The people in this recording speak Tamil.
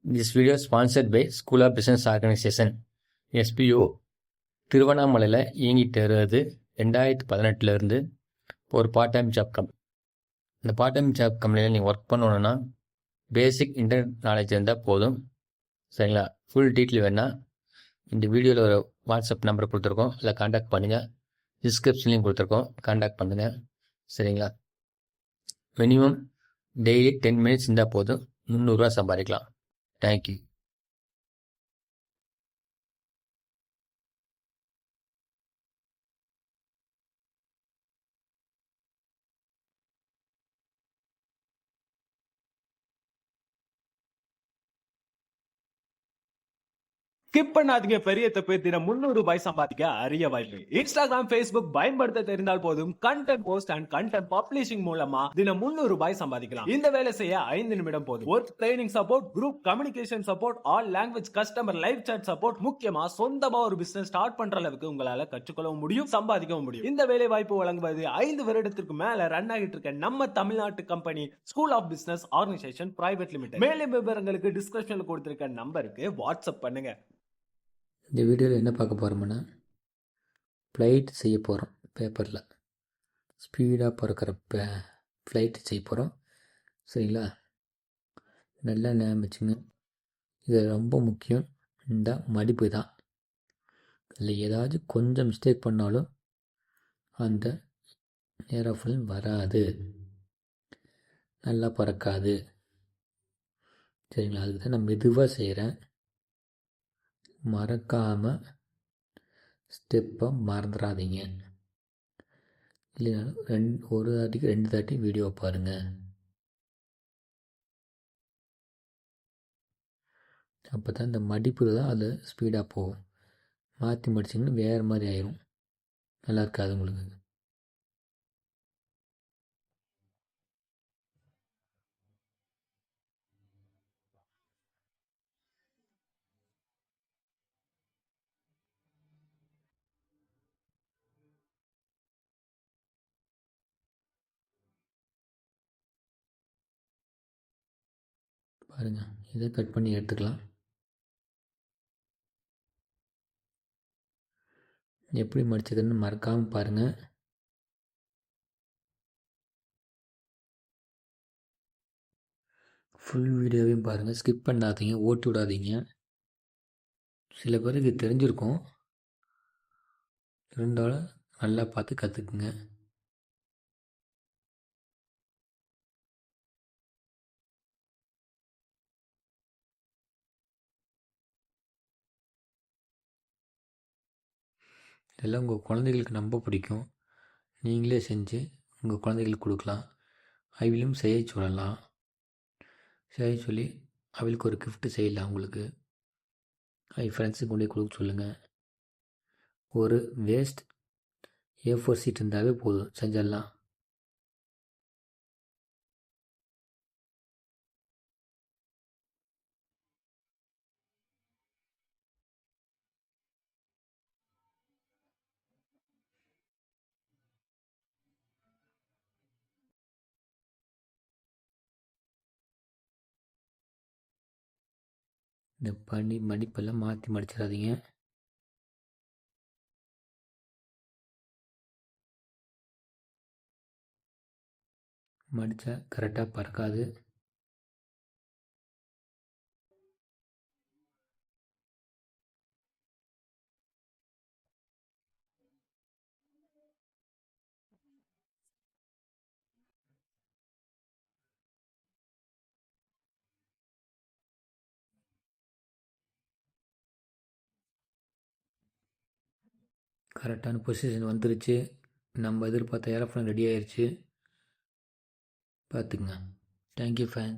This video is sponsored by School of Business Organization SBO திருவண்ணாமலையில் இயங்கிட்டு வருது 2018 ஒரு பார்ட் டைம் ஜாப் கம்பெனி. இந்த பார்ட் டைம் ஜாப் கம்பெனியில் நீங்கள் ஒர்க் பண்ணணுன்னா பேசிக் இன்டர்நெட் நாலேஜ் இருந்தால் போதும். சரிங்களா? ஃபுல் டீட்டெயில் வேணால் இந்த வீடியோவில் ஒரு வாட்ஸ்அப் நம்பர் கொடுத்துருக்கோம், இல்லை கான்டாக்ட் பண்ணுங்கள். டிஸ்கிரிப்ஷன்லையும் கொடுத்துருக்கோம், கான்டாக்ட் பண்ணுங்கள். சரிங்களா? மினிமம் டெய்லி 10 மினிட்ஸ் இருந்தால் போதும், 300 ரூபா சம்பாதிக்கலாம். தேங்க்யூ. ஸ்கிப் பண்ணாதீங்க, பெரிய தப்பு. தினம் 300 ரூபாய் சம்பாதிக்க அரிய வாய்ப்பு. இன்ஸ்டாகிராம், Facebook பயன்படுத்த தெரிந்தால் போதும். Content post and content publishing மூலமா தினம் 300 ரூபாய் சம்பாதிக்கலாம். இந்த வேலை செய்ய 5 நிமிடம் போதும். Work training support, group communication support, all language customer live chat support, முக்கியமா சொந்தமா ஒரு பிசினஸ் ஸ்டார்ட் பண்ற அளவுக்கு உங்களால கற்றுக்கொள்ளவும் முடியும், சம்பாதிக்கவும் முடியும். இந்த வேலை வாய்ப்பு வழங்குவது 5 வருடத்திற்கு மேல ரன் ஆகிட்டு இருக்க நம்ம தமிழ்நாட்டு company school of business organisation private limited. மேலும் விவரங்களுக்கு டிஸ்கிரிப்ஷன்ல கொடுத்திருக்க நம்பருக்கு வாட்ஸ்அப் பண்ணுங்க. இந்த வீடியோவில் என்ன பார்க்க போகிறோம்னா, ஃப்ளைட் செய்ய போகிறோம். பேப்பரில் ஸ்பீடாக பிறக்கிற ஃப்ளைட் செய்ய போகிறோம். சரிங்களா? நல்லா ஞாபகம் வச்சுங்க. இது ரொம்ப முக்கியம். இந்த மடிப்பு தான். இல்லை ஏதாச்சும் கொஞ்சம் மிஸ்டேக் பண்ணாலும் அந்த ஏரோஃப்ளைன் வராது, நல்லா பறக்காது. சரிங்களா? அதுக்கு தான் நான் மெதுவாக செய்கிறேன். மறக்காமல் ஸ்டெப்பை மறந்துடாதீங்க. இல்லைனாலும் ஒரு தாட்டிக்கு 2 தாட்டி வீடியோ பாருங்கள். அப்போ தான் இந்த மடிப்பில் தான் அது ஸ்பீடாக போகும். மாற்றி மடிச்சிங்கன்னா வேறு மாதிரி ஆயிரும், நல்லா இருக்காது உங்களுக்கு. பாருங்கள், இதை கட் பண்ணி எடுத்துக்கலாம். எப்படி மடிச்சதுன்னு மறக்காமல் பாருங்கள். ஃபுல் வீடியோவையும் பாருங்கள், ஸ்கிப் பண்ணாதீங்க, ஓட்டி விடாதீங்க. சில பேருக்கு தெரிஞ்சிருக்கும், இருந்தாலும் நல்லா பார்த்து கற்றுக்குங்க. இதெல்லாம் உங்கள் குழந்தைகளுக்கு ரொம்ப பிடிக்கும். நீங்களே செஞ்சு உங்கள் குழந்தைகளுக்கு கொடுக்கலாம். அவளும் செய்ய சொல்லலாம். செய்ய சொல்லி அவளுக்கு ஒரு கிஃப்ட்டு செய்யலாம். உங்களுக்கு ஃப்ரெண்ட்ஸுக்கு கொண்டு போய் கொடுக்க சொல்லுங்கள். ஒரு வேஸ்ட் A4 சீட் இருந்தாவே போதும், செஞ்சிடலாம். இந்த மடிப்பெல்லாம் மாற்றி மடிச்சிடாதீங்க. மடித்தா கரெக்டாக பறக்காது. கரெக்டான பொசிஷன் வந்துருச்சு. நம்ம எதிர்பார்த்த ஏரோப்ளேன் ரெடி ஆயிடுச்சு. பார்த்துக்குங்க. Thank you fan.